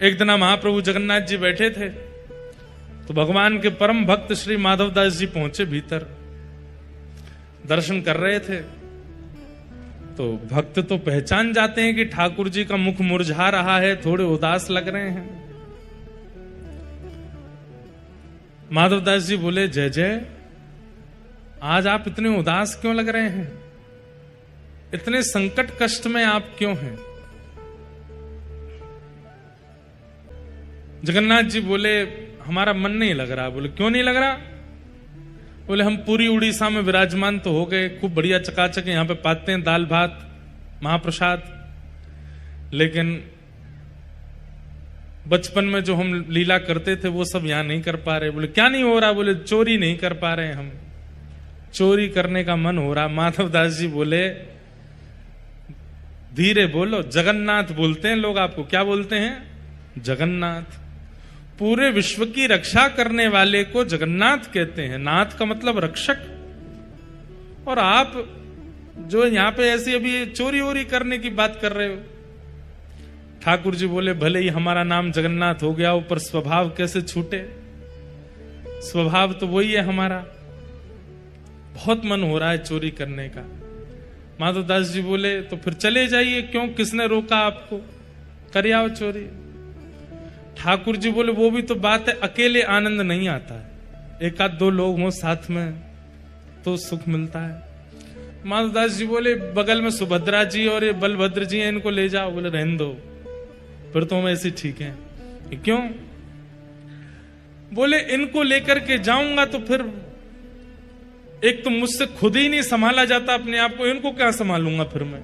एक दिन महाप्रभु जगन्नाथ जी बैठे थे तो भगवान के परम भक्त श्री माधवदास जी पहुंचे भीतर, दर्शन कर रहे थे। तो भक्त तो पहचान जाते हैं कि ठाकुर जी का मुख मुरझा रहा है, थोड़े उदास लग रहे हैं। माधवदास जी बोले, जय जय, आज आप इतने उदास क्यों लग रहे हैं? इतने संकट कष्ट में आप क्यों हैं? जगन्नाथ जी बोले, हमारा मन नहीं लग रहा। बोले, क्यों नहीं लग रहा? बोले, हम पूरी उड़ीसा में विराजमान तो हो गए, खूब बढ़िया चकाचक यहां पे पाते हैं दाल भात महाप्रसाद, लेकिन बचपन में जो हम लीला करते थे वो सब यहां नहीं कर पा रहे। बोले, क्या नहीं हो रहा? बोले, चोरी नहीं कर पा रहे, हम चोरी करने का मन हो रहा। माधवदास जी बोले, धीरे बोलो, जगन्नाथ बोलते हैं लोग आपको। क्या बोलते हैं? जगन्नाथ। पूरे विश्व की रक्षा करने वाले को जगन्नाथ कहते हैं। नाथ का मतलब रक्षक। और आप जो यहां पे ऐसी अभी चोरी वोरी करने की बात कर रहे हो। ठाकुर जी बोले, भले ही हमारा नाम जगन्नाथ हो गया, ऊपर स्वभाव कैसे छूटे? स्वभाव तो वही है हमारा। बहुत मन हो रहा है चोरी करने का। माधवदास जी बोले, तो फिर चले जाइए, क्यों, किसने रोका आपको? कर आओ चोरी। ठाकुर जी बोले, वो भी तो बात है, अकेले आनंद नहीं आता है, एक आध दो लोग हों साथ में तो सुख मिलता है। माधवदास जी बोले, बगल में सुभद्रा जी और ये बलभद्र जी हैं, इनको ले जाओ। बोले, रहने दो, फिर तो हम ऐसे ठीक हैं। क्यों? बोले, इनको लेकर के जाऊंगा तो फिर एक तो मुझसे खुद ही नहीं संभाला जाता अपने आप को, इनको क्या संभालूंगा फिर मैं?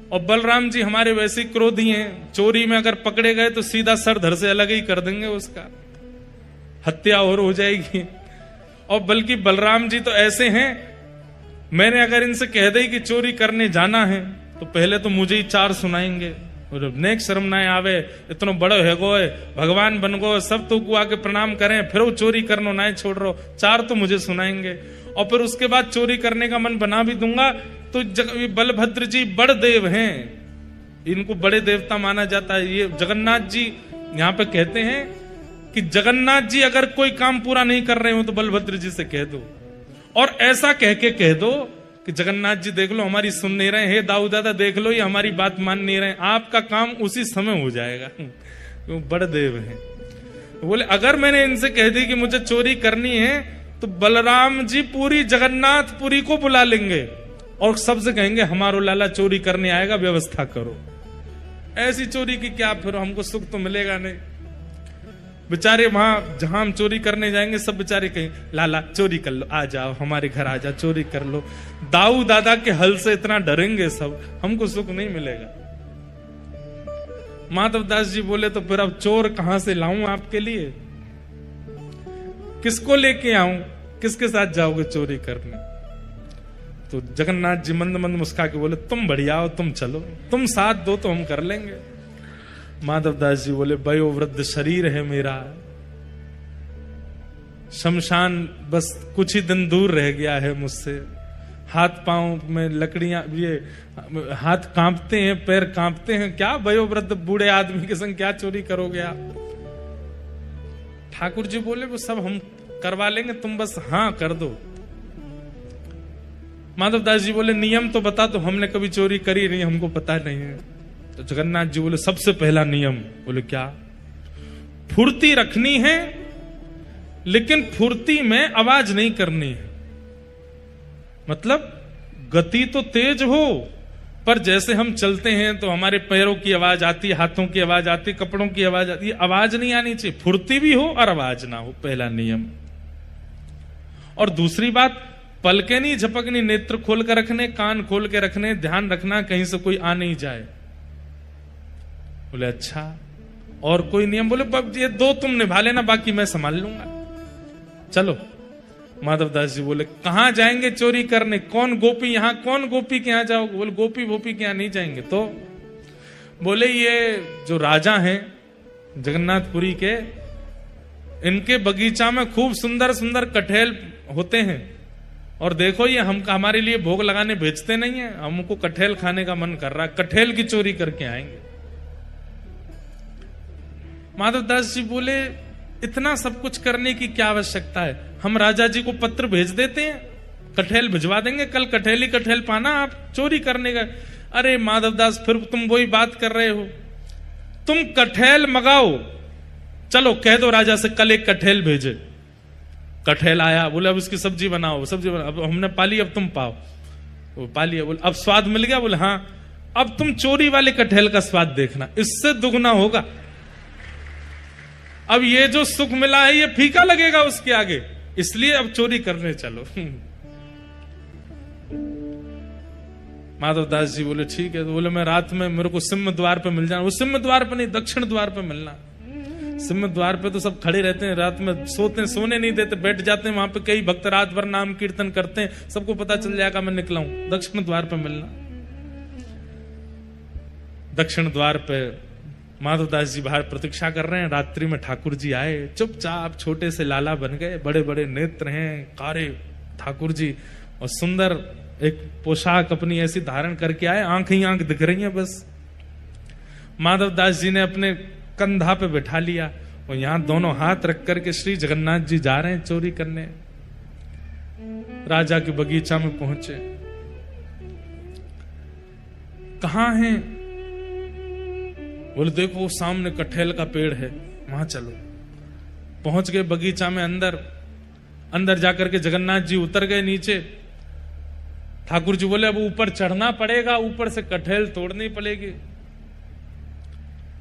और बलराम जी हमारे वैसे क्रोधी हैं, चोरी में अगर पकड़े गए तो सीधा सर धर से अलग ही कर देंगे, उसका हत्या और हो जाएगी। और बल्कि बलराम जी तो ऐसे हैं, मैंने अगर इनसे कह दी कि चोरी करने जाना है तो पहले तो मुझे ही चार सुनाएंगे, और नेक शर्म ना आवे, इतना बड़ो है गो, भगवान बन गो, सब तो आके प्रणाम करें, फिर वो चोरी करनो ना छोड़ रहो, चार तो मुझे सुनाएंगे। और फिर उसके बाद चोरी करने का मन बना भी दूंगा तो बलभद्र जी बड़ देव हैं, इनको बड़े देवता माना जाता है। ये जगन्नाथ जी यहाँ पे कहते हैं कि जगन्नाथ जी अगर कोई काम पूरा नहीं कर रहे हो तो बलभद्र जी से कह दो, और ऐसा कह के कह दो कि जगन्नाथ जी देख लो हमारी सुन नहीं रहे, हे दाऊ दादा देख लो ये हमारी बात मान नहीं रहे, आपका काम उसी समय हो जाएगा। वो बड़े देव हैं। बोले, अगर मैंने इनसे कह दी कि मुझे चोरी करनी है तो बलराम जी पूरी जगन्नाथपुरी को बुला लेंगे और सबसे कहेंगे, हमारो लाला चोरी करने आएगा, व्यवस्था करो। ऐसी चोरी की क्या, फिर हमको सुख तो मिलेगा नहीं। बेचारे वहां जहां हम चोरी करने जाएंगे सब बेचारे कहें, लाला चोरी कर लो, आ जाओ हमारे घर, आ जाओ चोरी कर लो। दाऊ दादा के हल से इतना डरेंगे सब, हमको सुख नहीं मिलेगा। माधवदास जी बोले, तो फिर अब चोर कहां से लाऊं आपके लिए? किसको लेके आऊं? किसके साथ जाओगे चोरी करने? तो जगन्नाथ जी मंद मंद मुस्का के बोले, तुम बढ़िया हो, तुम चलो, तुम साथ दो तो हम कर लेंगे। माधवदास जी बोले, वयोवृद्ध शरीर है मेरा, शमशान बस कुछ ही दिन दूर रह गया है मुझसे, हाथ पांव में लकड़ियां, ये हाथ कांपते हैं, पैर कांपते हैं, क्या वयोवृद्ध बूढ़े आदमी के संग क्या चोरी करोगे आप? ठाकुर जी बोले, वो सब हम करवा लेंगे, तुम बस हाँ कर दो। माधवदास जी बोले, नियम तो बता दो, हमने कभी चोरी करी नहीं, हमको पता नहीं है। तो जगन्नाथ जी बोले, सबसे पहला नियम। बोले, क्या? फुर्ती रखनी है, लेकिन फुर्ती में आवाज नहीं करनी है। मतलब गति तो तेज हो, पर जैसे हम चलते हैं तो हमारे पैरों की आवाज आती है, हाथों की आवाज आती है, कपड़ों की आवाज आती है, आवाज नहीं आनी चाहिए। फुर्ती भी हो और आवाज ना हो, पहला नियम। और दूसरी बात, पलके नहीं झपकनी, नेत्र खोल कर रखने, कान खोल के रखने, ध्यान रखना कहीं से कोई आ नहीं जाए। बोले, अच्छा, और कोई नियम? बोले, ये दो तुम निभा लेना, बाकी मैं संभाल लूंगा, चलो। माधवदास जी बोले, कहां जाएंगे चोरी करने? कौन गोपी, यहां कौन गोपी के यहां जाओगे? बोले, गोपी भोपी के यहां नहीं जाएंगे। तो बोले, ये जो राजा हैं जगन्नाथपुरी के, इनके बगीचा में खूब सुंदर सुंदर कटहल होते हैं, और देखो ये हम हमारे लिए भोग लगाने भेजते नहीं है, हमको कटहल खाने का मन कर रहा है, कटहल की चोरी करके आएंगे। माधवदास जी बोले इतना सब कुछ करने की क्या आवश्यकता है, हम राजा जी को पत्र भेज देते हैं, कठेल भिजवा देंगे, कल कठेल ही कठेल पाना, आप चोरी करने का। अरे माधवदास फिर तुम वही बात कर रहे हो, तुम कठेल मंगाओ, चलो कह दो राजा से कल एक कठेल भेजे। कठेल आया, बोले अब इसकी सब्जी बनाओ, सब्जी बनाओ, अब हमने पाली अब तुम पाओ, वो पाली। बोले अब स्वाद मिल गया, बोले हाँ अब तुम चोरी वाले कठेल का स्वाद देखना, इससे दुगना होगा। अब ये जो सुख मिला है ये फीका लगेगा उसके आगे, इसलिए अब चोरी करने चलो। माधवदास जी बोले ठीक है। तो बोले मैं रात में मेरे को सिंह द्वार पे मिल जाना। वो सिंह द्वार पे नहीं, दक्षिण द्वार पे मिलना। सिंह द्वार पे तो सब खड़े रहते हैं, रात में सोने नहीं देते, बैठ जाते हैं वहां पे, कई भक्त रात भर नाम कीर्तन करते हैं, सबको पता चल जाएगा मैं निकला हूं। दक्षिण द्वार पे मिलना। दक्षिण द्वार पे माधवदास जी बाहर प्रतीक्षा कर रहे हैं। रात्रि में ठाकुर जी आए, चुपचाप छोटे से लाला बन गए, बड़े बड़े नेत्र हैं, कारे ठाकुर जी, और सुंदर एक पोशाक अपनी ऐसी धारण करके आए, आंख ही आंख दिख रही है बस। माधवदास जी ने अपने कंधा पे बैठा लिया और यहां दोनों हाथ रख करके श्री जगन्नाथ जी जा रहे हैं चोरी करने। राजा के बगीचा में पहुंचे, कहां हैं? बोले देखो वो सामने कटहल का पेड़ है, वहां चलो। पहुंच गए बगीचा में, अंदर जाकर के जगन्नाथ जी उतर गए नीचे। ठाकुर जी बोले अब ऊपर चढ़ना पड़ेगा, ऊपर से कटहल तोड़नी पड़ेगी।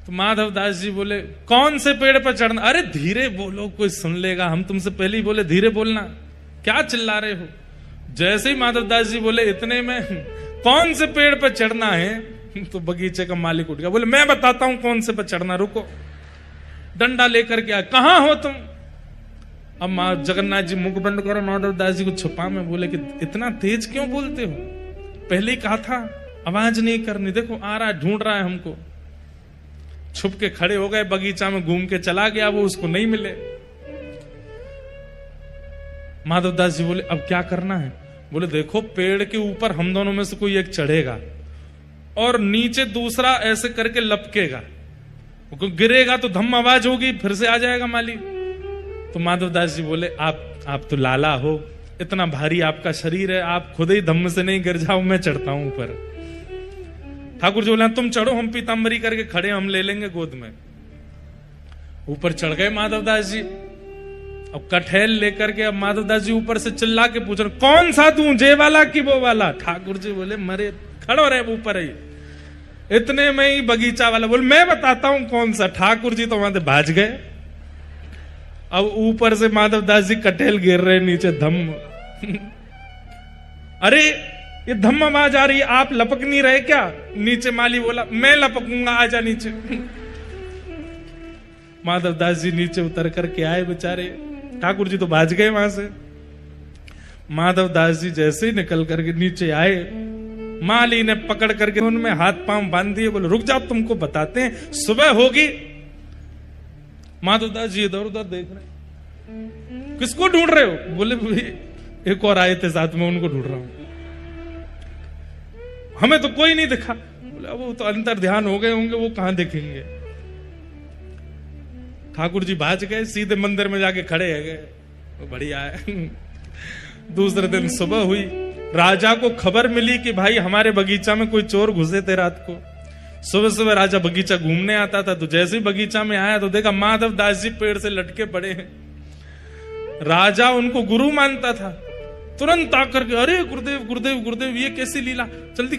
तो माधवदास जी बोले कौन से पेड़ पर चढ़ना? अरे धीरे बोलो, कोई सुन लेगा, हम तुमसे पहले ही बोले धीरे बोलना, क्या चिल्ला रहे हो? जैसे ही माधवदास जी बोले इतने में कौन से पेड़ पर चढ़ना है, तो बगीचे का मालिक उठ गया, बोले मैं बताता हूं कौन से पर चढ़ना, रुको। डंडा लेकर के आया, कहां हो तुम? अब जगन्नाथ जी मुख बंद करो, माधवदास जी को छुपा में बोले कि इतना तेज क्यों बोलते हो, पहले ही कहा था आवाज नहीं करनी, देखो आ रहा है, ढूंढ रहा है हमको। छुप के खड़े हो गए, बगीचा में घूम के चला गया, वो उसको नहीं मिले। माधवदास जी बोले अब क्या करना है? बोले देखो पेड़ के ऊपर हम दोनों में से कोई एक चढ़ेगा और नीचे दूसरा ऐसे करके लपकेगा, गिरेगा तो धम आवाज होगी, फिर से आ जाएगा माली। तो माधवदास जी बोले आप तो लाला हो, इतना भारी आपका शरीर है, आप खुद ही धम्म से नहीं गिर जाओ, मैं चढ़ता हूं ऊपर। ठाकुर जी बोले तुम चढ़ो, हम पीताम्बरी करके खड़े, हम ले लेंगे गोद में। ऊपर चढ़ गए माधवदास जी। अब कटहल लेकर के अब माधवदास जी ऊपर से चिल्ला के पूछ रहे कौन सा तू, जे वाला कि वो वाला? ठाकुर जी बोले मरे खड़ो रहे ऊपर ही। इतने में ही बगीचा वाला बोले मैं बताता हूं कौन सा। ठाकुर जी तो वहां से भाज गए। अब ऊपर से माधवदास जी कटहल गिर रहे नीचे, धम्म। अरे ये धम्म आवाज आ रही है, आप लपक नहीं रहे क्या? नीचे माली बोला मैं लपकूंगा, आजा नीचे। माधवदास जी नीचे उतर करके आए बेचारे, ठाकुर जी तो भाज गए वहां से। माधवदास जी जैसे ही निकल करके नीचे आए, माली ने पकड़ करके उनमें हाथ पांव बांध दिए, बोले रुक जाओ तुमको बताते हैं, सुबह होगी। माधवदास जी इधर उधर देख रहे, किसको ढूंढ रहे हो? बोले एक और आए थे साथ में, उनको ढूंढ रहा हूं, हमें तो कोई नहीं दिखा। बोले वो तो अंतर ध्यान हो गए होंगे, वो कहां दिखेंगे। ठाकुर जी भाज गए, सीधे मंदिर में जाके खड़े है गए, बढ़िया है। दूसरे दिन सुबह हुई, राजा को खबर मिली कि भाई हमारे बगीचा में कोई चोर घुसे थे रात को। सुबह सुबह राजा बगीचा घूमने आता था, तो जैसे ही बगीचा में आया तो देखा माधवदास जी पेड़ से लटके पड़े हैं। राजा उनको गुरु मानता था, तुरंत आकर के अरे गुरुदेव गुरुदेव गुरुदेव, ये कैसी लीला, जल्दी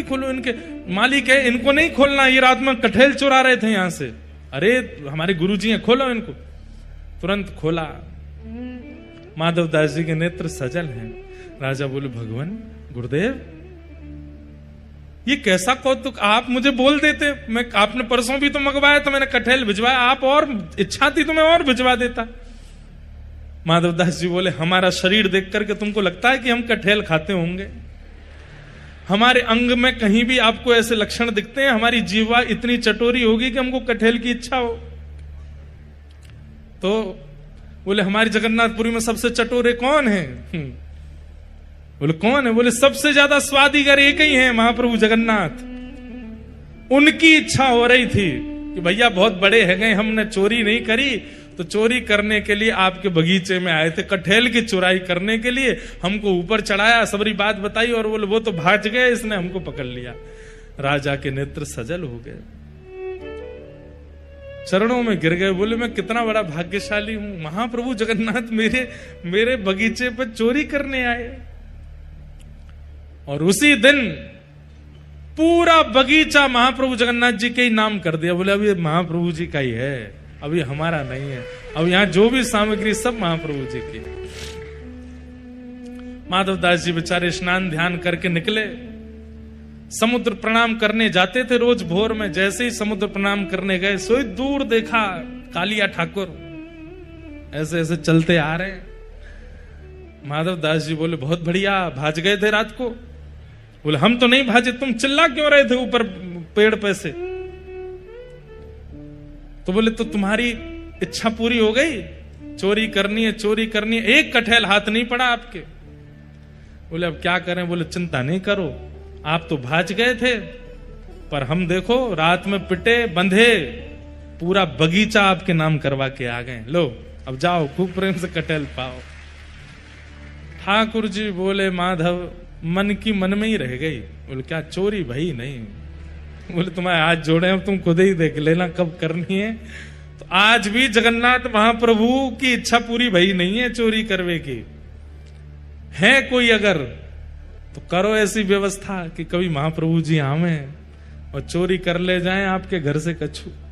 खोलो इनके। मालिक है इनको नहीं खोलना, ये रात में कटहल चुरा रहे थे यहां से। अरे हमारे गुरुजी हैं, खोलो इनको। तुरंत खोला, माधवदास जी के नेत्र सजल हैं। राजा बोले भगवान गुरुदेव ये कैसा कौतुक, आप मुझे बोल देते, मैं आपने परसों भी तो मंगवाया तो मैंने कटहल भिजवाया, आप और इच्छा थी तो मैं और भिजवा देता। माधवदास जी बोले हमारा शरीर देख करके तुमको लगता है कि हम कटहल खाते होंगे? हमारे अंग में कहीं भी आपको ऐसे लक्षण दिखते हैं? हमारी जीवा इतनी चटोरी होगी कि हमको कटहल की इच्छा हो? तो बोले हमारी जगन्नाथपुरी में सबसे चटोरे कौन है? बोले कौन है? बोले सबसे ज्यादा स्वादिगर एक ही है, महाप्रभु जगन्नाथ। उनकी इच्छा हो रही थी कि कि भैया बहुत बड़े है गए, हमने चोरी नहीं करी, तो चोरी करने के लिए आपके बगीचे में आए थे, कटहल की चुराई करने के लिए हमको ऊपर चढ़ाया, सबरी बात बताई और बोले वो तो भाग गए, इसने हमको पकड़ लिया। राजा के नेत्र सजल हो गए, चरणों में गिर गए, बोले मैं कितना बड़ा भाग्यशाली हूं, महाप्रभु जगन्नाथ मेरे बगीचे पर चोरी करने आए। और उसी दिन पूरा बगीचा महाप्रभु जगन्नाथ जी के ही नाम कर दिया। बोले अब ये महाप्रभु जी का ही है, अभी हमारा नहीं है, अब यहां जो भी सामग्री सब महाप्रभु जी की। माधवदास जी बेचारे स्नान ध्यान करके निकले, समुद्र प्रणाम करने जाते थे रोज भोर में। जैसे ही समुद्र प्रणाम करने गए, सोई दूर देखा कालिया ठाकुर ऐसे ऐसे चलते आ रहे हैं। माधवदास जी बोले बहुत बढ़िया, भाज गए थे रात को? बोले हम तो नहीं भाजे, तुम चिल्ला क्यों रहे थे ऊपर पेड़ पे से? तो बोले तो तुम्हारी इच्छा पूरी हो गई, चोरी करनी है, चोरी करनी है, एक कटहल हाथ नहीं पड़ा आपके। बोले अब क्या करें? बोले चिंता नहीं करो, आप तो भाज गए थे, पर हम देखो रात में पिटे बंधे पूरा बगीचा आपके नाम करवा के आ गए, लो अब जाओ खूब प्रेम से कटहल पाओ। ठाकुर जी बोले माधव मन की मन में ही रह गई। बोले क्या चोरी भाई? नहीं। बोले तुम्हारे हाथ जोड़े हैं, तुम खुद ही देख लेना कब करनी है। तो आज भी जगन्नाथ महाप्रभु की इच्छा पूरी भई नहीं है चोरी करवे की। है कोई अगर तो करो ऐसी व्यवस्था कि कभी महाप्रभु जी आवे और चोरी कर ले जाएं आपके घर से कछु।